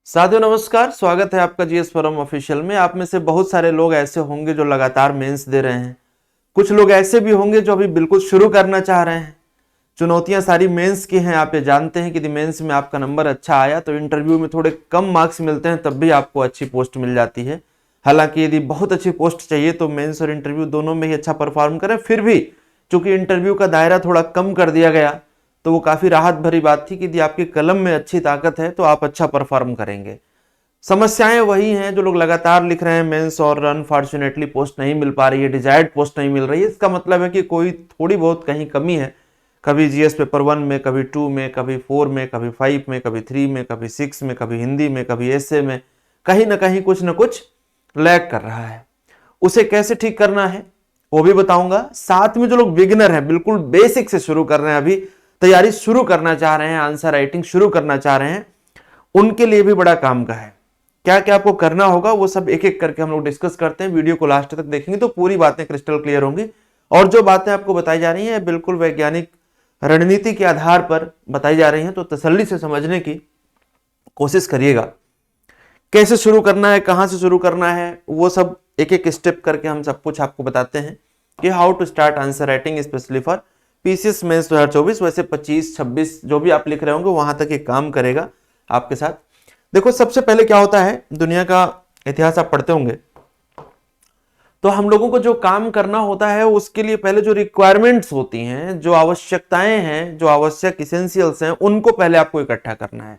साथियों नमस्कार, स्वागत है आपका जीएस फोरम ऑफिशियल में। आप में से बहुत सारे लोग ऐसे होंगे जो लगातार मेंस दे रहे हैं। कुछ लोग ऐसे भी होंगे जो अभी बिल्कुल शुरू करना चाह रहे हैं। चुनौतियां सारी मेंस की हैं। आप ये जानते हैं कि यदि मेंस में आपका नंबर अच्छा आया तो इंटरव्यू में थोड़े कम मार्क्स मिलते हैं, तब भी आपको अच्छी पोस्ट मिल जाती है। हालांकि यदि बहुत अच्छी पोस्ट चाहिए तो मेंस और इंटरव्यू दोनों में ही अच्छा परफॉर्म करें। फिर भी चूंकि इंटरव्यू का दायरा थोड़ा कम कर दिया गया तो वो काफी राहत भरी बात थी कि यदि आपकी कलम में अच्छी ताकत है तो आप अच्छा परफॉर्म करेंगे। समस्याएं वही हैं, जो लोग लगातार लिख रहे हैं मेंस और अनफॉर्चुनेटली पोस्ट नहीं मिल पा रही है, डिजायर्ड पोस्ट नहीं मिल रही है। इसका मतलब है कि कोई थोड़ी बहुत कहीं कमी है। कभी जीएस पेपर 1 में, कभी 2 में, कभी 4 में, कभी 5 में, कभी 3 में, कभी 6 में, कभी हिंदी में, कभी एसए में, कहीं ना कहीं कुछ ना कुछ लैग कर रहा है। उसे कैसे ठीक करना है वो भी बताऊंगा। साथ में जो लोग बिगिनर हैं, बिल्कुल बेसिक से शुरू कर रहे हैं, अभी तैयारी शुरू करना चाह रहे हैं, आंसर राइटिंग शुरू करना चाह रहे हैं, उनके लिए भी बड़ा काम का है। क्या क्या आपको करना होगा वो सब एक एक करके हम लोग डिस्कस करते हैं। वीडियो को लास्ट तक देखेंगे तो पूरी बातें क्रिस्टल क्लियर होंगी। और जो बातें आपको बताई जा रही हैं बिल्कुल वैज्ञानिक रणनीति के आधार पर बताई जा रही हैं, तो तसल्ली से समझने की कोशिश करिएगा। कैसे शुरू करना है, कहां से शुरू करना है, वो सब एक एक स्टेप करके हम सब कुछ आपको बताते हैं कि how to start answer writing specially for PCS mains 2024। वैसे 25 26 जो भी आप लिख रहे होंगे वहां तक ये काम करेगा आपके साथ। देखो, सबसे पहले क्या होता है, दुनिया का इतिहास आप पढ़ते होंगे तो हम लोगों को जो काम करना होता है उसके लिए पहले जो रिक्वायरमेंट्स होती हैं, जो आवश्यकताएं हैं, जो आवश्यक इसेंशियल्स हैं, उनको पहले आपको इकट्ठा करना है।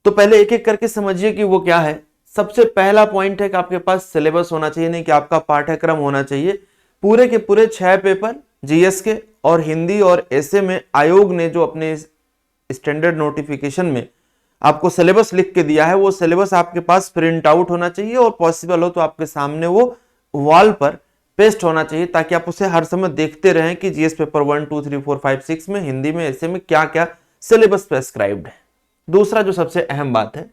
तो पहले एक एक करके समझिए कि वो क्या है। सबसे पहला पॉइंट है कि आपके पास सिलेबस होना चाहिए, नहीं कि आपका पाठ्यक्रम होना चाहिए। पूरे के पूरे 6 पेपर जीएस के और हिंदी और एसए में आयोग ने जो अपने स्टैंडर्ड नोटिफिकेशन में आपको सिलेबस लिख के दिया है, वो सिलेबस आपके पास प्रिंट आउट होना चाहिए और पॉसिबल हो तो आपके सामने वो वॉल पर पेस्ट होना चाहिए, ताकि आप उसे हर समय देखते रहें कि जीएस पेपर 1 2 3 4 5 6 में, हिंदी में, ऐसे में क्या क्या सिलेबस प्रेस्क्राइब्ड है। दूसरा जो सबसे अहम बात है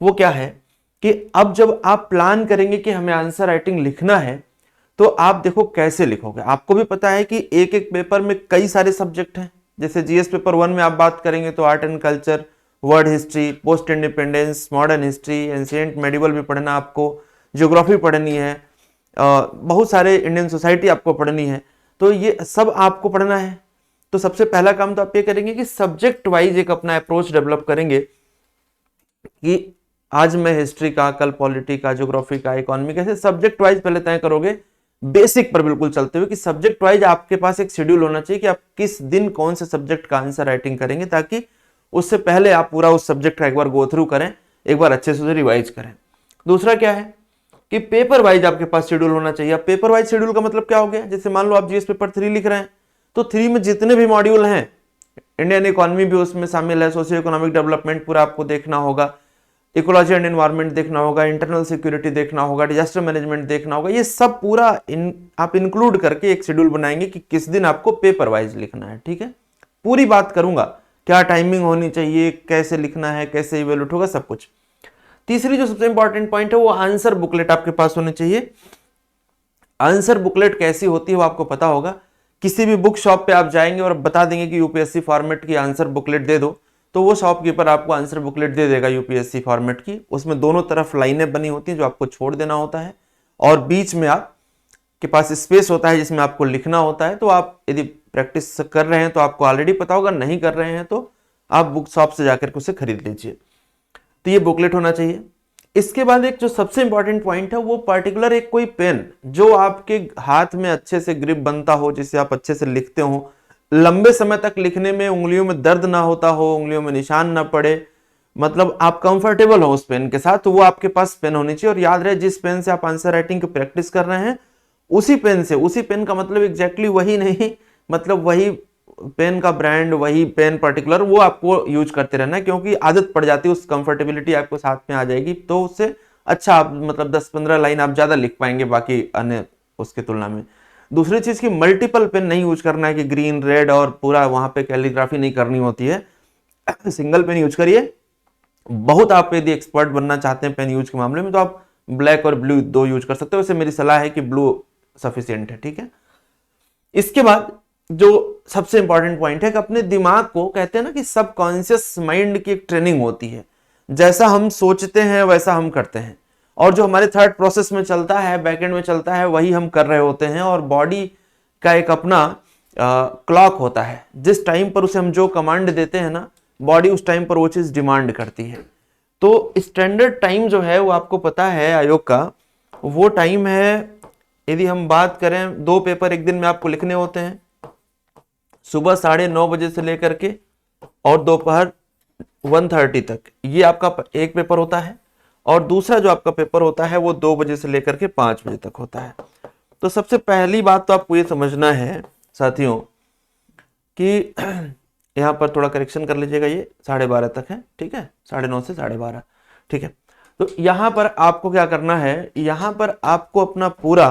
वो क्या है कि अब जब आप प्लान करेंगे कि हमें आंसर राइटिंग लिखना है तो आप देखो कैसे लिखोगे। आपको भी पता है कि एक एक पेपर में कई सारे सब्जेक्ट हैं। जैसे जीएस पेपर 1 में आप बात करेंगे तो art and culture, word history, post independence, modern history, ancient medieval भी पढ़ना आपको, ज्योग्राफी पढ़नी है, बहुत सारे इंडियन सोसाइटी आपको पढ़नी है। तो ये सब आपको पढ़ना है। तो सबसे पहला काम तो आप ये करेंगे कि सब्जेक्ट वाइज एक अपना अप्रोच डेवलप करेंगे कि आज मैं हिस्ट्री का, कल पॉलिटी का, ज्योग्राफी का, इकोनॉमी का, ऐसे सब्जेक्ट वाइज पहले तय करोगे, बेसिक पर बिल्कुल चलते हुए कि सब्जेक्ट वाइज आपके पास एक शेड्यूल होना चाहिए कि आप किस दिन कौन से सब्जेक्ट का आंसर राइटिंग करेंगे, ताकि उससे पहले आप पूरा उस सब्जेक्ट का एक बार गो थ्रू करें, एक बार अच्छे से उसे रिवाइज करें। दूसरा क्या है कि पेपर वाइज आपके पास शेड्यूल होना चाहिए। अब पेपर वाइज शेड्यूल का मतलब क्या हो गया, जैसे मान लो आप जीएस पेपर 3 लिख रहे हैं तो 3 में जितने भी मॉड्यूल हैं, इंडियन इकोनॉमी भी उसमें शामिल है, सोशियो इकोनॉमिक डेवलपमेंट पूरा आपको देखना होगा, इकोलॉजी एंड एनवायरनमेंट देखना होगा, इंटरनल सिक्योरिटी देखना होगा, डिजास्टर मैनेजमेंट देखना होगा। ये सब पूरा आप इंक्लूड करके एक शेड्यूल बनाएंगे कि किस दिन आपको पेपर वाइज लिखना है। ठीक है, पूरी बात करूंगा, क्या टाइमिंग होनी चाहिए, कैसे लिखना है, कैसे इवेल्यूट होगा, सब कुछ। तीसरी जो सबसे इंपॉर्टेंट पॉइंट है वो आंसर बुकलेट आपके पास होनी चाहिए। आंसर बुकलेट कैसी होती है वो आपको पता होगा। किसी भी बुक शॉप पे आप जाएंगे और बता देंगे कि यूपीएससी फॉर्मेट की आंसर बुकलेट दे दो, तो वो शॉपकीपर आपको आंसर बुकलेट दे देगा यूपीएससी फॉर्मेट की। उसमें दोनों तरफ लाइनें बनी होती हैं जो आपको छोड़ देना होता है, और बीच में आप के पास स्पेस होता है जिसमें आपको लिखना होता है। तो आप यदि प्रैक्टिस कर रहे हैं तो आपको ऑलरेडी पता होगा, नहीं कर रहे हैं तो आप बुक शॉप से जाकर के उसे खरीद लीजिए। तो ये बुकलेट होना चाहिए। इसके बाद एक जो सबसे इंपॉर्टेंट पॉइंट है वो पर्टिकुलर एक कोई पेन जो आपके हाथ में अच्छे से ग्रिप बनता हो, जिससे आप अच्छे से लिखते हो, लंबे समय तक लिखने में उंगलियों में दर्द ना होता हो, उंगलियों में निशान ना पड़े, मतलब आप कंफर्टेबल हो उस पेन के साथ, तो वो आपके पास पेन होनी चाहिए। और याद रहे, जिस पेन से आप आंसर राइटिंग की प्रैक्टिस कर रहे हैं उसी पेन से, उसी पेन का मतलब एग्जैक्टली वही नहीं, मतलब वही पेन का ब्रांड, वही पेन पर्टिकुलर, वो आपको यूज करते रहना है, क्योंकि आदत पड़ जाती है, उस कंफर्टेबिलिटी आपको साथ में आ जाएगी, तो उससे अच्छा आप मतलब 10-15 लाइन आप ज्यादा लिख पाएंगे बाकी अन्य उसके तुलना में। दूसरी चीज की मल्टीपल पेन नहीं यूज करना है कि ग्रीन, रेड और पूरा वहां पे कैलीग्राफी नहीं करनी होती है। सिंगल पेन यूज करिए। बहुत आप यदि एक्सपर्ट बनना चाहते हैं पेन यूज के मामले में तो आप ब्लैक और ब्लू दो यूज कर सकते हो। वैसे मेरी सलाह है कि ब्लू सफिशियंट है। ठीक है, इसके बाद जो सबसे इंपॉर्टेंट पॉइंट है कि अपने दिमाग को, कहते हैं ना कि सबकॉन्शियस माइंड की एक ट्रेनिंग होती है, जैसा हम सोचते हैं वैसा हम करते हैं, और जो हमारे थर्ड प्रोसेस में चलता है, बैकएंड में चलता है, वही हम कर रहे होते हैं। और बॉडी का एक अपना क्लॉक होता है, जिस टाइम पर उसे हम जो कमांड देते हैं ना, बॉडी उस टाइम पर वो चीज डिमांड करती है। तो स्टैंडर्ड टाइम जो है वो आपको पता है आयोग का, वो टाइम है, यदि हम बात करें 2 पेपर एक दिन में आपको लिखने होते हैं, सुबह 9:30 बजे से लेकर के और दोपहर 1:30 तक, ये आपका एक पेपर होता है। और दूसरा जो आपका पेपर होता है वो 2 बजे से लेकर के 5 बजे तक होता है। तो सबसे पहली बात तो आपको ये समझना है साथियों कि यहाँ पर थोड़ा करेक्शन कर लीजिएगा, ये 12:30 तक है, ठीक है, 9:30 से 12:30, ठीक है। तो यहाँ पर आपको क्या करना है, यहाँ पर आपको अपना पूरा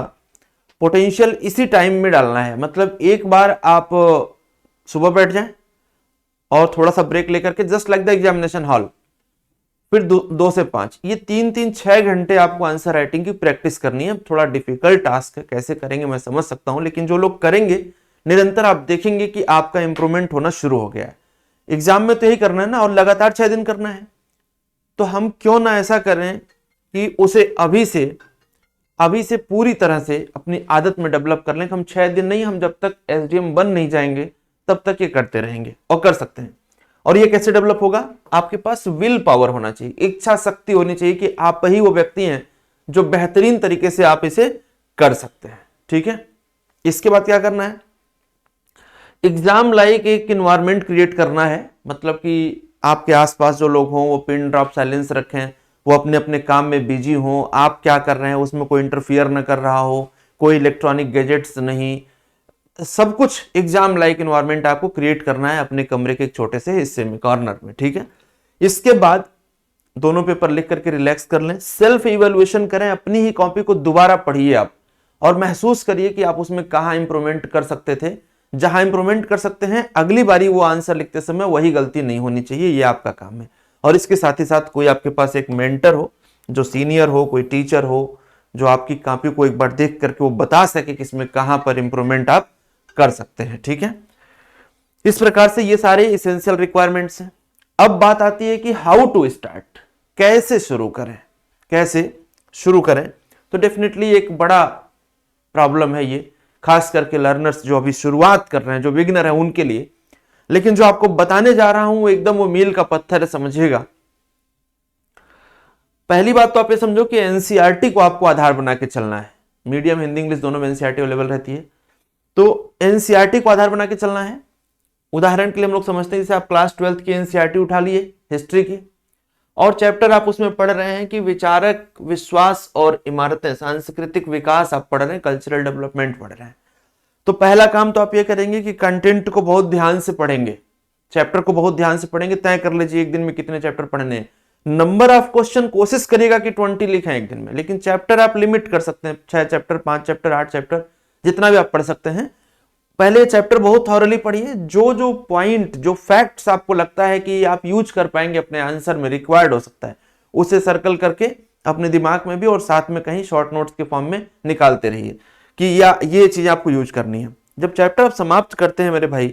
पोटेंशियल इसी टाइम में डालना है। मतलब एक बार आप सुबह बैठ जाएं और थोड़ा सा ब्रेक लेकर के, just like the examination hall, फिर 2 से 5, ये 3-6 घंटे आपको आंसर राइटिंग की प्रैक्टिस करनी है। थोड़ा डिफिकल्ट टास्क है, कैसे करेंगे मैं समझ सकता हूं, लेकिन जो लोग करेंगे निरंतर आप देखेंगे कि आपका इंप्रूवमेंट होना शुरू हो गया है। एग्जाम में तो यही करना है ना, और लगातार 6 दिन करना है। तो हम क्यों ना ऐसा करें कि उसे अभी से पूरी तरह से अपनी आदत में डेवलप कर लें। हम 6 दिन नहीं, हम जब तक एसडीएम बन नहीं जाएंगे तब तक ये करते रहेंगे और कर सकते हैं। और ये कैसे डेवलप होगा, आपके पास विल पावर होना चाहिए, इच्छा शक्ति होनी चाहिए कि आप ही वो व्यक्ति हैं जो बेहतरीन तरीके से आप इसे कर सकते हैं, ठीक है। इसके बाद क्या करना है, एग्जाम लाइक एक इन्वायरमेंट क्रिएट करना है। मतलब कि आपके आसपास जो लोग हों वो पिन ड्रॉप साइलेंस रखें, वो अपने अपने काम में बिजी हों, आप क्या कर रहे हैं उसमें कोई इंटरफियर न कर रहा हो, कोई इलेक्ट्रॉनिक गैजेट्स नहीं, सब कुछ एग्जाम लाइक एनवायरनमेंट आपको क्रिएट करना है अपने कमरे के एक छोटे से हिस्से में, कॉर्नर में, ठीक है। इसके बाद दोनों पेपर लिख करके रिलैक्स कर लें, सेल्फ इवैल्यूएशन करें, अपनी ही कॉपी को दोबारा पढ़िए आप और महसूस करिए कि आप उसमें कहां इंप्रूवमेंट कर सकते थे। जहां इंप्रूवमेंट कर सकते हैं अगली बारी वो आंसर लिखते समय वही गलती नहीं होनी चाहिए, ये आपका काम है। और इसके साथ ही साथ कोई आपके पास एक मेंटर हो, जो सीनियर हो, कोई टीचर हो, जो आपकी कॉपी को एक बार देख करके वो बता सके कि इसमें कहां पर इंप्रूवमेंट आप कर सकते हैं, ठीक है। इस प्रकार से ये सारे इसेंशियल रिक्वायरमेंट्स हैं। अब बात आती है कि हाउ टू स्टार्ट, कैसे शुरू करें, कैसे शुरू करें। तो डेफिनेटली एक बड़ा प्रॉब्लम है ये, खास करके लर्नर्स जो अभी शुरुआत कर रहे हैं, जो बिगिनर है उनके लिए। लेकिन जो आपको बताने जा रहा हूं एकदम वो मील का पत्थर है, समझिएगा। पहली बात तो आप ये समझो कि एनसीईआरटी को आपको आधार बना के चलना है। मीडियम, हिंदी, इंग्लिश दोनों में एनसीईआरटी अवेलेबल रहती है, तो एनसीईआरटी को आधार बना के चलना है। उदाहरण के लिए हम लोग समझते हैं जैसे आप क्लास 12th की एनसीईआरटी उठा लिए हिस्ट्री की, और चैप्टर आप उसमें पढ़ रहे हैं कि विचारक, विश्वास और इमारतें, सांस्कृतिक विकास आप पढ़ रहे हैं, कल्चरल डेवलपमेंट पढ़ रहे हैं। तो पहला काम तो आप ये करेंगे कि कंटेंट को बहुत ध्यान से पढ़ेंगे, चैप्टर को बहुत ध्यान से पढ़ेंगे। तय कर लीजिए एक दिन में कितने चैप्टर पढ़ने हैं। नंबर ऑफ क्वेश्चन कोशिश करिएगा कि 20 लिखें एक दिन में, लेकिन चैप्टर आप लिमिट कर सकते हैं, 6 चैप्टर, 5 चैप्टर, 8 चैप्टर, जितना भी आप पढ़ सकते हैं। पहले चैप्टर बहुत थॉरली पढ़िए, जो जो पॉइंट, जो फैक्ट्स आपको लगता है कि आप यूज कर पाएंगे अपने आंसर में, रिक्वायर्ड हो सकता है, उसे सर्कल करके अपने दिमाग में भी और साथ में कहीं शॉर्ट नोट्स के फॉर्म में निकालते रहिए कि या ये चीज आपको यूज करनी है। जब चैप्टर आप समाप्त करते हैं मेरे भाई,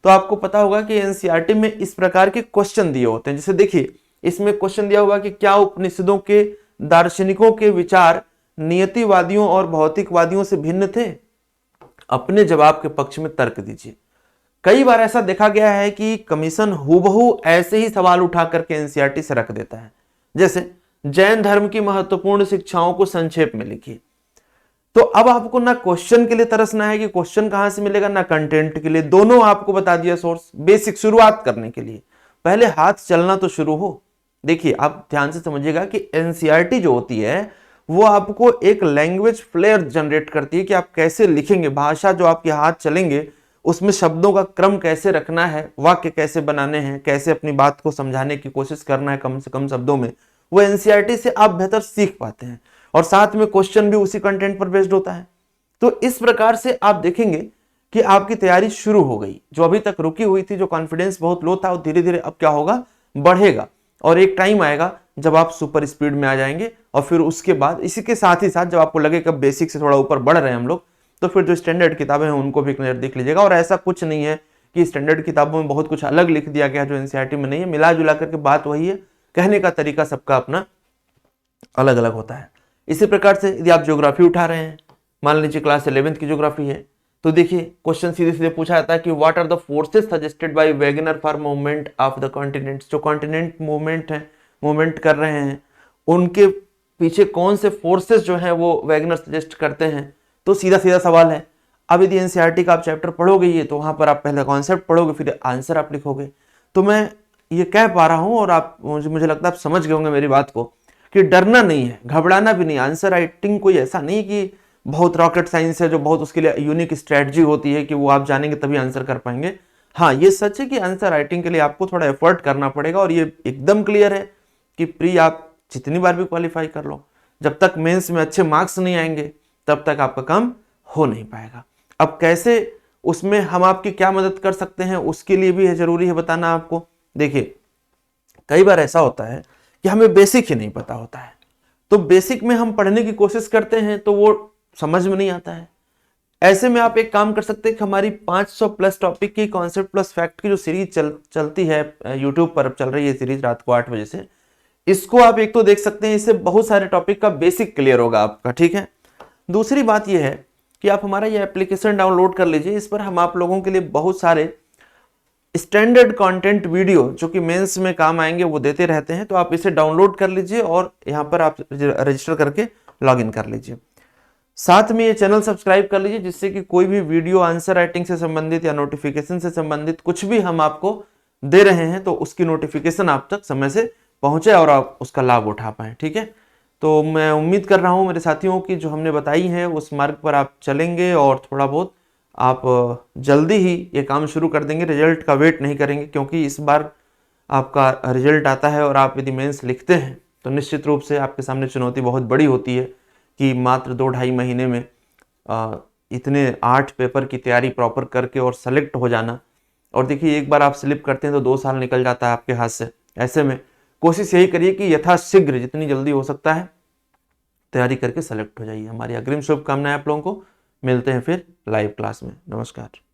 तो आपको पता होगा कि एनसीईआरटी में इस प्रकार के क्वेश्चन दिए होते हैं। जैसे देखिए, इसमें क्वेश्चन दिया होगा कि क्या उपनिषदों के दार्शनिकों के विचार नियतिवादियों और भौतिकवादियों से भिन्न थे? अपने जवाब के पक्ष में तर्क दीजिए। कई बार ऐसा देखा गया है कि कमीशन हूबहू ऐसे ही सवाल उठा करके एनसीईआरटी से रख देता है, जैसे जैन धर्म की महत्वपूर्ण शिक्षाओं को संक्षेप में लिखिए। तो अब आपको ना क्वेश्चन के लिए तरसना है कि क्वेश्चन कहां से मिलेगा, ना कंटेंट के लिए, दोनों आपको बता दिया सोर्स। बेसिक शुरुआत करने के लिए पहले हाथ चलना तो शुरू हो। देखिए, आप ध्यान से समझिएगा कि एनसीईआरटी जो होती है वो आपको एक लैंग्वेज फ्लेयर जनरेट करती है कि आप कैसे लिखेंगे, भाषा जो आपके हाथ चलेंगे उसमें शब्दों का क्रम कैसे रखना है, वाक्य कैसे बनाने हैं, कैसे अपनी बात को समझाने की कोशिश करना है कम से कम शब्दों में, वो एनसीईआरटी से आप बेहतर सीख पाते हैं। और साथ में क्वेश्चन भी उसी कंटेंट पर बेस्ड होता है। तो इस प्रकार से आप देखेंगे कि आपकी तैयारी शुरू हो गई। जो अभी तक रुकी हुई थी, जो कॉन्फिडेंस बहुत लो था, वो धीरे धीरे अब क्या होगा, बढ़ेगा। और एक टाइम आएगा जब आप सुपर स्पीड में आ जाएंगे। और फिर उसके बाद इसी के साथ ही साथ जब आपको लगे कि बेसिक से थोड़ा ऊपर बढ़ रहे हैं हम लोग, तो फिर जो स्टैंडर्ड किताबें हैं उनको भी क्लियर देख लीजिएगा। और ऐसा कुछ नहीं है कि स्टैंडर्ड किताबों में बहुत कुछ अलग लिख दिया गया जो एनसीईआरटी में नहीं है, मिला जुला करके बात वही है। कहने का तरीका सबका अपना अलग अलग होता है। इसी प्रकार से यदि आप ज्योग्राफी उठा रहे हैं, मान लीजिए क्लास 11th की ज्योग्राफी है, तो देखिए क्वेश्चन सीधे सीधे पूछा जाता है कि what are the forces suggested by Wegener for movement of the continents. जो कॉन्टिनेंट मूवमेंट कर रहे हैं उनके पीछे कौन से फोर्सेस जो है वो वेगनर सजेस्ट करते हैं। तो सीधा सीधा सवाल है। अब यदि एनसीईआरटी का आप चैप्टर पढ़ोगे ये, तो वहां पर आप पहले कॉन्सेप्ट पढ़ोगे फिर आंसर आप लिखोगे। तो मैं ये कह पा रहा हूं और आप मुझे लगता है आप समझ गए होंगे मेरी बात को कि डरना नहीं है, घबराना भी नहीं। आंसर राइटिंग कोई ऐसा नहीं कि बहुत रॉकेट साइंस है जो बहुत उसके लिए यूनिक स्ट्रेटजी होती है कि वो आप जानेंगे तभी आंसर कर पाएंगे। हाँ, ये सच है कि आंसर राइटिंग के लिए आपको थोड़ा एफर्ट करना पड़ेगा और ये एकदम क्लियर है कि प्री आप जितनी बार भी क्वालिफाई कर लो, जब तक मेंस में अच्छे मार्क्स नहीं आएंगे तब तक आपका काम हो नहीं पाएगा। अब कैसे उसमें हम आपकी क्या मदद कर सकते हैं उसके लिए भी है जरूरी है बताना आपको। देखिए कई बार ऐसा होता है कि हमें बेसिक ही नहीं पता होता है, तो बेसिक में हम पढ़ने की कोशिश करते हैं तो वो समझ में नहीं आता है। ऐसे में आप एक काम कर सकते हैं कि हमारी 500 प्लस टॉपिक की कॉन्सेप्ट प्लस फैक्ट की जो सीरीज चलती है यूट्यूब पर, चल रही है सीरीज रात को 8 बजे से, इसको आप एक तो देख सकते हैं। इससे बहुत सारे टॉपिक का बेसिक क्लियर होगा आपका, ठीक है। दूसरी बात यह है कि आप हमारा ये एप्लीकेशन डाउनलोड कर लीजिए। इस पर हम आप लोगों के लिए बहुत सारे स्टैंडर्ड कंटेंट वीडियो जो कि मेंस में काम आएंगे वो देते रहते हैं। तो आप इसे डाउनलोड कर लीजिए और यहाँ पर आप रजिस्टर करके लॉगिन कर लीजिए। साथ में ये चैनल सब्सक्राइब कर लीजिए जिससे कि कोई भी वीडियो आंसर राइटिंग से संबंधित या नोटिफिकेशन से संबंधित कुछ भी हम आपको दे रहे हैं तो उसकी नोटिफिकेशन आप तक समय से पहुंचे और आप उसका लाभ उठा पाए, ठीक है। तो मैं उम्मीद कर रहा हूं मेरे साथियों की जो हमने बताई है उस मार्ग पर आप चलेंगे और थोड़ा बहुत आप जल्दी ही ये काम शुरू कर देंगे। रिजल्ट का वेट नहीं करेंगे क्योंकि इस बार आपका रिजल्ट आता है और आप यदि मेंस लिखते हैं तो निश्चित रूप से आपके सामने चुनौती बहुत बड़ी होती है कि मात्र 2-2.5 महीने में इतने 8 पेपर की तैयारी प्रॉपर करके और सेलेक्ट हो जाना। और देखिए एक बार आप स्लिप करते हैं तो 2 साल निकल जाता है आपके हाथ से। ऐसे में कोशिश यही करिए कि यथाशीघ्र जितनी जल्दी हो सकता है तैयारी करके सेलेक्ट हो जाइए। हमारी अग्रिम शुभकामनाएं आप लोगों को। मिलते हैं फिर लाइव क्लास में। नमस्कार।